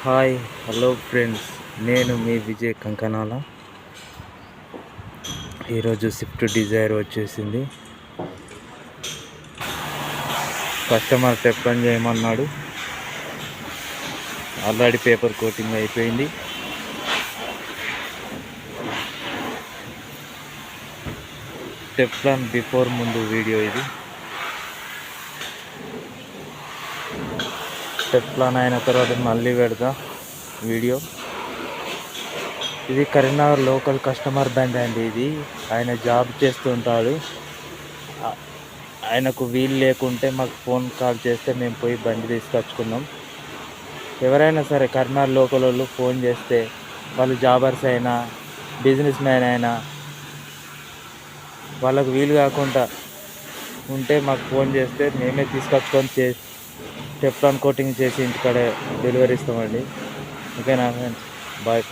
Hi hello friends, నేను మీ విజయ్ కంకనాల. ఈరోజు Swift Dzire వచ్చేసింది. కస్టమర్ టెప్లన్ చేయమన్నాడు. ఆల్రెడీ పేపర్ కోటింగ్ అయిపోయింది. టెఫ్లాన్ బిఫోర్ ముందు వీడియో ఇది. టెఫ్లాన్ అయిన తర్వాత మళ్ళీ పెడతా వీడియో. ఇది కరీంనగర్ లోకల్ కస్టమర్ బండి అండి. ఇది ఆయన జాబ్ చేస్తుంటాడు. ఆయనకు వీలు లేకుంటే మాకు ఫోన్ కాల్ చేస్తే మేము పోయి బండి తీసుకొచ్చుకున్నాం. ఎవరైనా సరే కరీంనగర్ లోకల్ వాళ్ళు ఫోన్ చేస్తే, వాళ్ళు జాబర్స్ అయినా బిజినెస్ మ్యాన్ అయినా, వాళ్ళకు వీలు కాకుండా ఉంటే మాకు ఫోన్ చేస్తే మేమే తీసుకొచ్చుకొని టెఫ్లాన్ కోటింగ్ చేసి ఇంటికాడే డెలివరీ ఇస్తామండి. ఓకేనా ఫ్రెండ్స్, బాయ్.